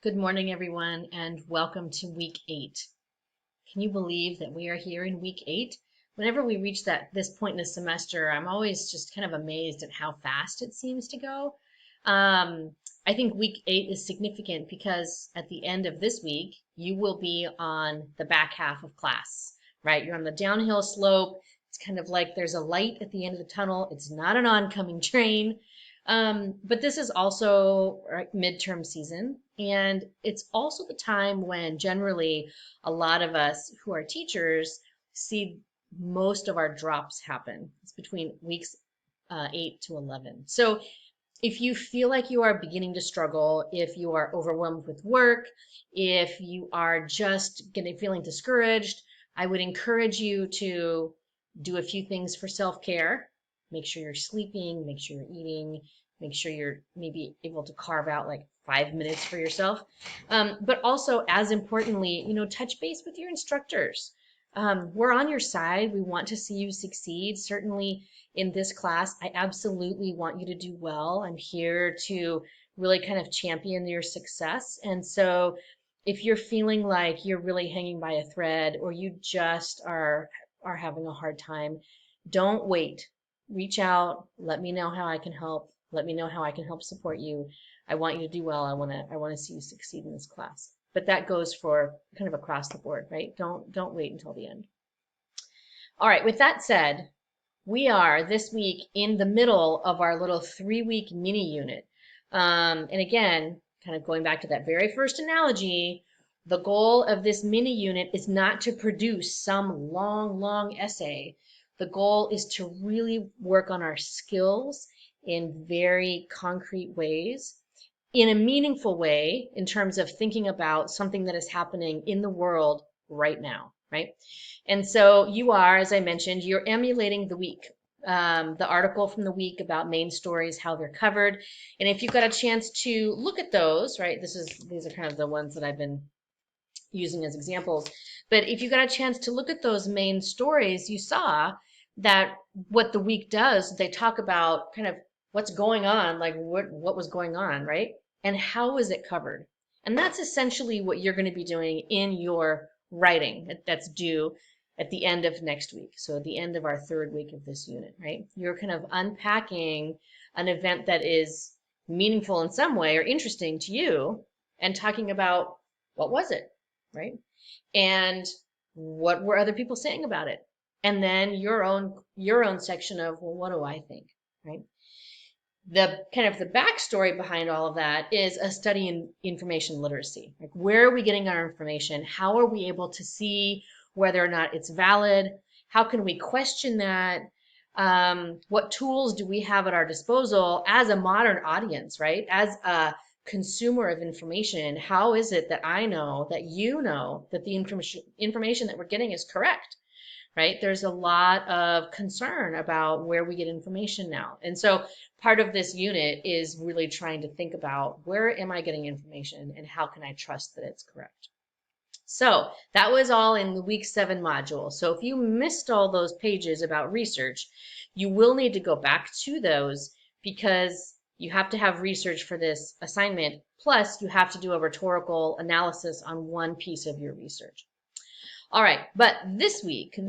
Good morning, everyone, and welcome to week 8. Can you believe that we are here in week 8? Whenever we reach this point in the semester, I'm always just kind of amazed at how fast it seems to go. Um, I think week 8 is significant because at the end of this week, you will be on the back half of class, right? You're on the downhill slope. It's kind of like there's a light at the end of the tunnel. It's not an oncoming train. But this is also midterm season, and it's also the time when generally a lot of us who are teachers see most of our drops happen. It's between weeks 8 to 11. So if you feel like you are beginning to struggle, if you are overwhelmed with work, if you are just feeling discouraged, I would encourage you to do a few things for self-care. Make sure you're sleeping, make sure you're eating, make sure you're maybe able to carve out like 5 minutes for yourself. But also, as importantly, touch base with your instructors. We're on your side. We want to see you succeed. Certainly, in this class, I absolutely want you to do well. I'm here to really kind of champion your success. And so if you're feeling like you're really hanging by a thread or you just are having a hard time, don't wait. Reach out, let me know how I can help. Let me know how I can help support you. I want you to do well. I want to see you succeed in this class. But that goes for kind of across the board, right? Don't wait until the end. All right, with that said, we are this week in the middle of our little 3-week mini unit. And again, kind of going back to that very first analogy, the goal of this mini unit is not to produce some long, long essay. The goal is to really work on our skills in very concrete ways, in a meaningful way, in terms of thinking about something that is happening in the world right now, right? And so you are, as I mentioned, you're emulating the week, the article from the week about main stories, how they're covered. And if you've got a chance to look at those, right, these are kind of the ones that I've been using as examples. But if you got a chance to look at those main stories, you saw that what the week does, they talk about kind of what's going on, like what was going on, right? And how was it covered? And that's essentially what you're going to be doing in your writing that's due at the end of next week. So at the end of our 3rd week of this unit, right? You're kind of unpacking an event that is meaningful in some way or interesting to you and talking about what was it, right? And what were other people saying about it? And then your own section of, well, what do I think, right? The kind of the backstory behind all of that is a study in information literacy. Like, where are we getting our information? How are we able to see whether or not it's valid? How can we question that? What tools do we have at our disposal as a modern audience, right? As a consumer of information, how is it that I know that you know that the information that we're getting is correct? Right? There's a lot of concern about where we get information now. And so part of this unit is really trying to think about, where am I getting information and how can I trust that it's correct? So that was all in the week 7 module. So if you missed all those pages about research, you will need to go back to those because you have to have research for this assignment. Plus, you have to do a rhetorical analysis on one piece of your research. All right, but this week it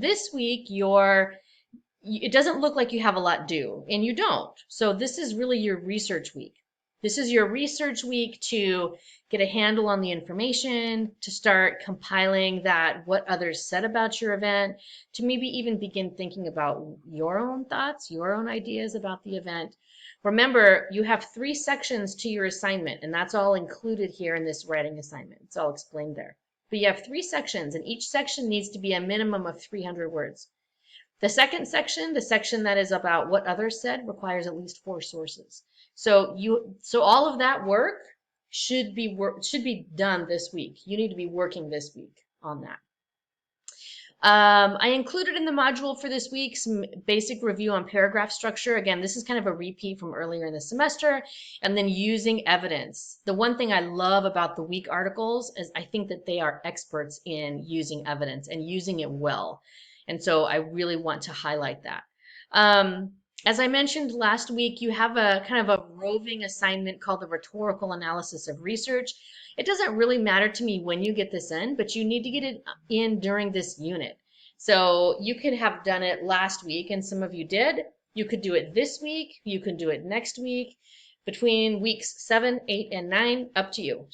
doesn't look like you have a lot due, and you don't. So this is really your research week. This is your research week to get a handle on the information, to start compiling that, what others said about your event, to maybe even begin thinking about your own thoughts, your own ideas about the event. Remember, you have 3 sections to your assignment, and that's all included here in this writing assignment. It's all explained there. But you have 3 sections, and each section needs to be a minimum of 300 words. The second section, the section that is about what others said, requires at least 4 sources. So all of that work should be done this week. You need to be working this week on that. I included in the module for this week some basic review on paragraph structure. Again, this is kind of a repeat from earlier in the semester, and then using evidence. The one thing I love about the week articles is I think that they are experts in using evidence and using it well. And so I really want to highlight that. As I mentioned last week, you have a kind of a roving assignment called the rhetorical analysis of research. It doesn't really matter to me when you get this in, but you need to get it in during this unit. So you could have done it last week, and some of you did. You could do it this week. You can do it next week, between weeks 7, 8, and 9, up to you.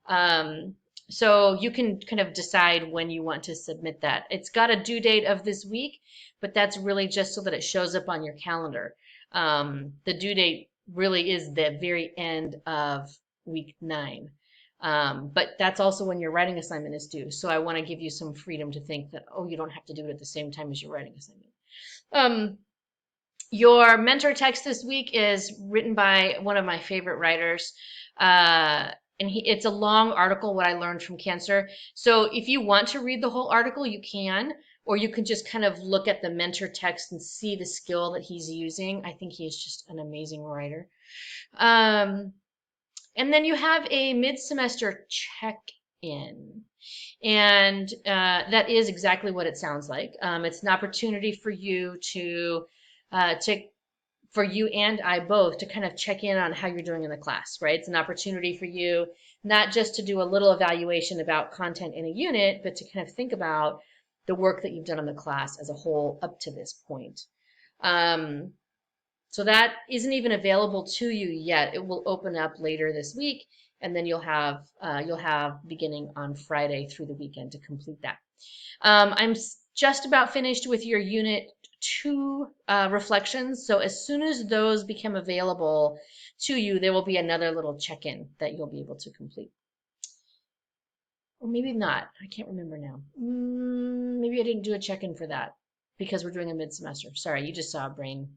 Um, so you can kind of decide when you want to submit that. It's got a due date of this week, but that's really just so that it shows up on your calendar. The due date really is the very end of week 9. But that's also when your writing assignment is due. So I want to give you some freedom to think that, oh, you don't have to do it at the same time as your writing assignment. Your mentor text this week is written by one of my favorite writers. And it's a long article, What I Learned from Cancer. So if you want to read the whole article, you can, or you can just kind of look at the mentor text and see the skill that he's using. I think he is just an amazing writer. And then you have a mid-semester check-in. And that is exactly what it sounds like. It's an opportunity for you for you and I both to kind of check in on how you're doing in the class, right? It's an opportunity for you not just to do a little evaluation about content in a unit, but to kind of think about the work that you've done in the class as a whole up to this point. So that isn't even available to you yet. It will open up later this week, and then you'll have beginning on Friday through the weekend to complete that. I'm just about finished with your Unit 2 reflections. So as soon as those become available to you, there will be another little check-in that you'll be able to complete. Or maybe not. I can't remember now. Maybe I didn't do a check-in for that because we're doing a mid-semester. Sorry, you just saw a brain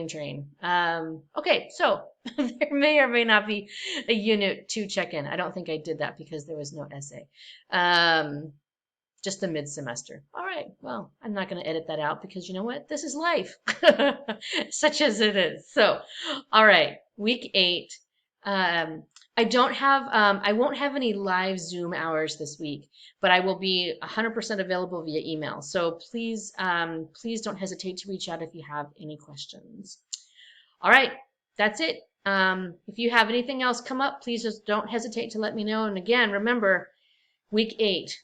drain. Okay, so there may or may not be a Unit 2 check-in. I don't think I did that because there was no essay. Just the mid-semester. All right, well, I'm not going to edit that out because you know what? This is life, such as it is. So, all right, week 8. I won't have any live Zoom hours this week, but I will be 100% available via email. So please, please don't hesitate to reach out if you have any questions. All right, that's it. If you have anything else come up, please just don't hesitate to let me know. And again, remember, week 8,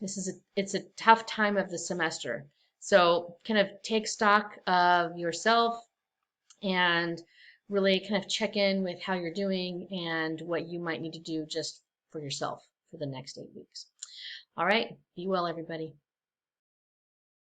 it's a tough time of the semester. So kind of take stock of yourself and really kind of check in with how you're doing and what you might need to do just for yourself for the next 8 weeks. All right, be well, everybody.